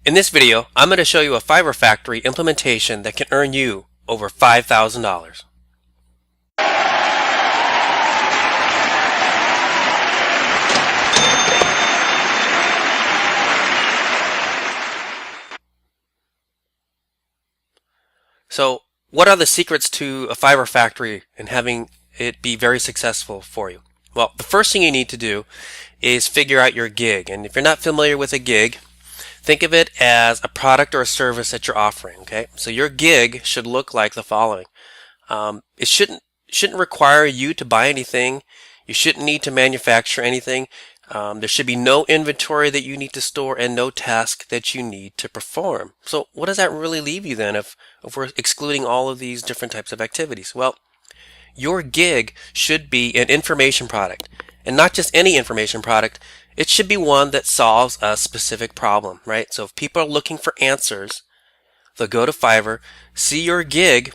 In this video, I'm going to show you a Fiverr factory implementation that can earn you over $5,000. So, what are the secrets to a Fiverr factory and having it be very successful for you? Well, the first thing you need to do is figure out your gig. And if you're not familiar with a gig, think of it as a product or a service that you're offering. Okay, so your gig should look like the following. It shouldn't require you to buy anything. You shouldn't need to manufacture anything. There should be no inventory that you need to store and no task that you need to perform. So what does that really leave you then if we're excluding all of these different types of activities? Well, your gig should be an information product, and not just any information product. It should be one that solves a specific problem, right? So if people are looking for answers, they'll go to Fiverr, see your gig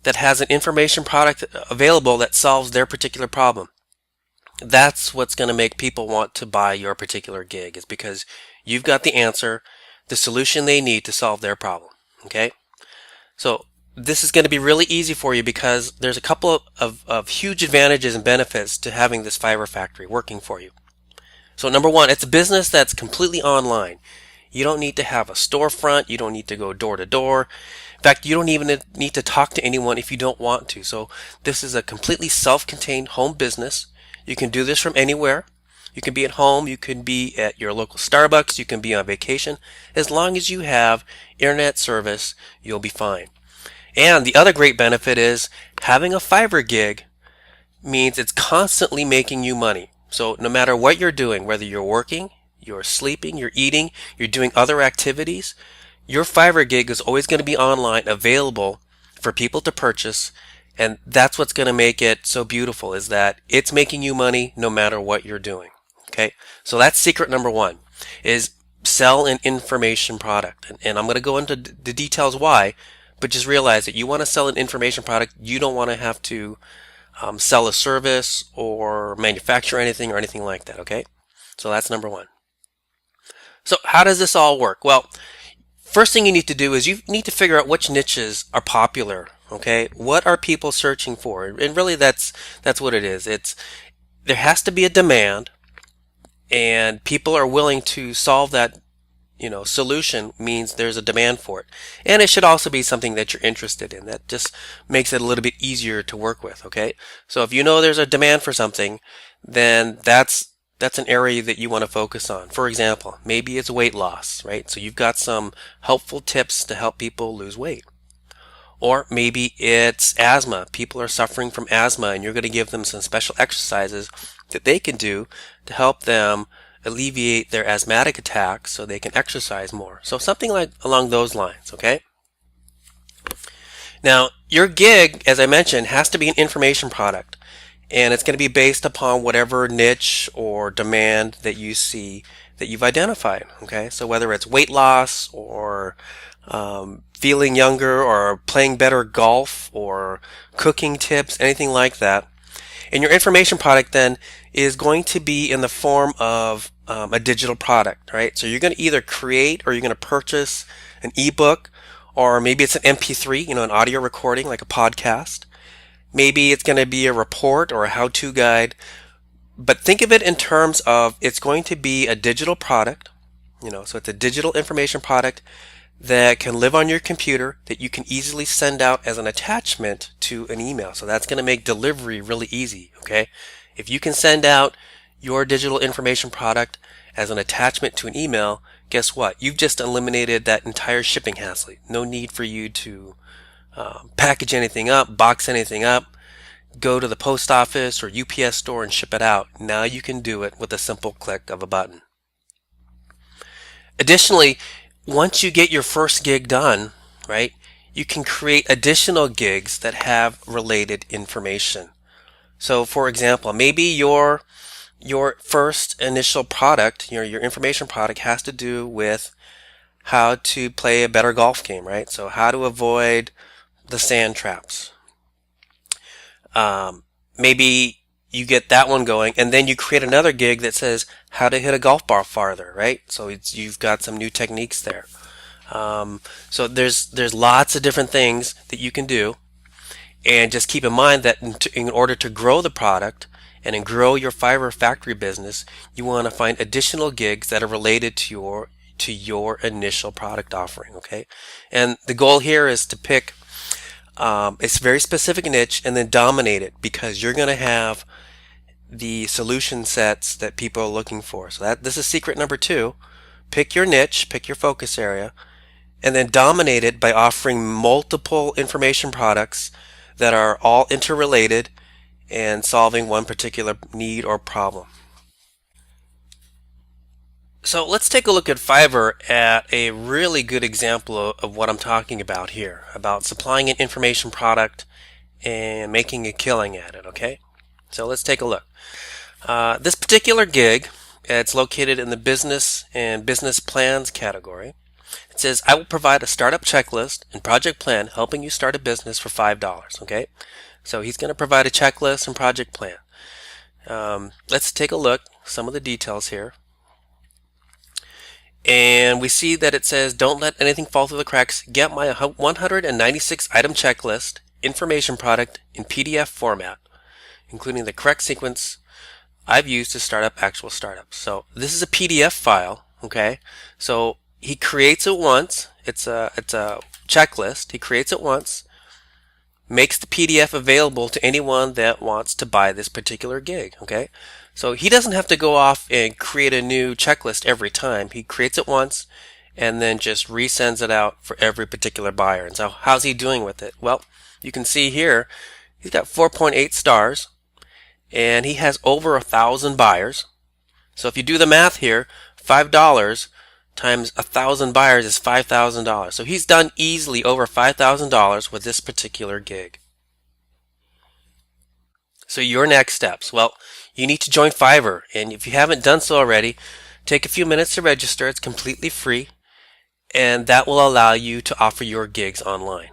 that has an information product available that solves their particular problem. That's what's going to make people want to buy your particular gig, is because you've got the answer, the solution they need to solve their problem. Okay? So this is going to be really easy for you because there's a couple of huge advantages and benefits to having this Fiverr factory working for you. So number one, it's a business that's completely online. You don't need to have a storefront. You don't need to go door to door. In fact, you don't even need to talk to anyone if you don't want to. So this is a completely self-contained home business. You can do this from anywhere. You can be at home. You can be at your local Starbucks. You can be on vacation. As long as you have internet service, you'll be fine. And the other great benefit is having a Fiverr gig means it's constantly making you money. So no matter what you're doing, whether you're working, you're sleeping, you're eating, you're doing other activities, your Fiverr gig is always going to be online, available for people to purchase. And that's what's going to make it so beautiful, is that it's making you money no matter what you're doing. Okay, so that's secret number one, is sell an information product. And I'm going to go into the details why, but just realize that you want to sell an information product. You don't want to have to sell a service or manufacture anything or anything like that. Okay, so that's number one. So how does this all work? Well, first thing you need to do is you need to figure out which niches are popular. Okay, what are people searching for? And really, that's what it is. There has to be a demand, and people are willing to solve that. Solution means there's a demand for it, and it should also be something that you're interested in. That just makes it a little bit easier to work with. Okay, so if you know there's a demand for something, then that's an area that you want to focus on. For example, maybe it's weight loss, right? So you've got some helpful tips to help people lose weight. Or maybe it's asthma. People are suffering from asthma, and you're going to give them some special exercises that they can do to help them alleviate their asthmatic attacks so they can exercise more. So something like along those lines, okay? Now, your gig, as I mentioned, has to be an information product, and it's going to be based upon whatever niche or demand that you see that you've identified, okay? So whether it's weight loss or feeling younger or playing better golf or cooking tips, anything like that. And your information product then is going to be in the form of a digital product, right? So you're going to either create or you're going to purchase an ebook, or maybe it's an MP3, an audio recording like a podcast. Maybe it's going to be a report or a how-to guide. But think of it in terms of it's going to be a digital product, so it's a digital information product that can live on your computer, that you can easily send out as an attachment to an email. So that's going to make delivery really easy, okay? If you can send out your digital information product as an attachment to an email, guess what? You've just eliminated that entire shipping hassle. No need for you to package anything up, box anything up, go to the post office or UPS store and ship it out. Now you can do it with a simple click of a button. Additionally, once you get your first gig done, right, you can create additional gigs that have related information. So for example, maybe your first initial product, your information product, has to do with how to play a better golf game, right? So how to avoid the sand traps. Maybe you get that one going, and then you create another gig that says how to hit a golf ball farther, right? So you've got some new techniques there. So there's lots of different things that you can do, and just keep in mind that in order to grow the product and then grow your Fiverr factory business, you want to find additional gigs that are related to your initial product offering. Okay, and the goal here is to pick a very specific niche and then dominate it, because you're going to have the solution sets that people are looking for. So this is secret number 2. Pick your niche, pick your focus area, and then dominate it by offering multiple information products that are all interrelated and solving one particular need or problem. So let's take a look at Fiverr at a really good example of what I'm talking about here, about supplying an information product and making a killing at it. Okay, so let's take a look. This particular gig, it's located in the business and business plans category. It says, I will provide a startup checklist and project plan helping you start a business for $5. Okay, so he's going to provide a checklist and project plan. Let's take a look some of the details here. And we see that it says, don't let anything fall through the cracks. Get my 196 item checklist information product in PDF format, including the correct sequence I've used to start up actual startups. So this is a PDF file. Okay, so he creates it once. It's a checklist. He creates it once, makes the PDF available to anyone that wants to buy this particular gig. Okay, so he doesn't have to go off and create a new checklist every time. He creates it once and then just resends it out for every particular buyer. And so how's he doing with it? Well, you can see here he's got 4.8 stars and he has over 1,000 buyers. So if you do the math here, $5 times 1,000 buyers is $5,000. So he's done easily over $5,000 with this particular gig. So your next steps. Well, you need to join Fiverr, and if you haven't done so already, take a few minutes to register. It's completely free, and that will allow you to offer your gigs online.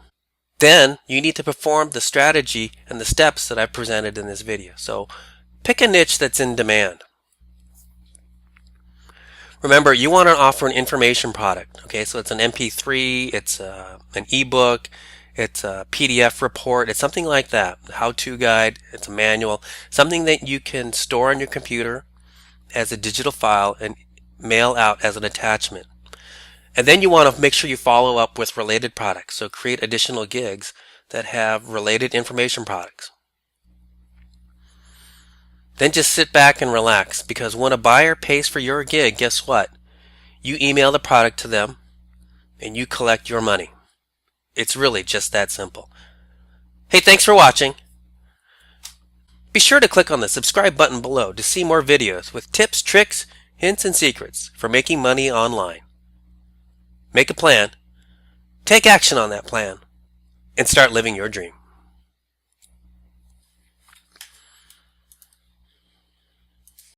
Then you need to perform the strategy and the steps that I've presented in this video. So pick a niche that's in demand. Remember, you want to offer an information product. Okay, so it's an MP3, it's an ebook, it's a PDF report, it's something like that. How-to guide, it's a manual, something that you can store on your computer as a digital file and mail out as an attachment. And then you want to make sure you follow up with related products. So create additional gigs that have related information products. Then just sit back and relax, because when a buyer pays for your gig, guess what? You email the product to them and you collect your money. It's really just that simple. Hey, thanks for watching. Be sure to click on the subscribe button below to see more videos with tips, tricks, hints, and secrets for making money online. Make a plan, take action on that plan, and start living your dream.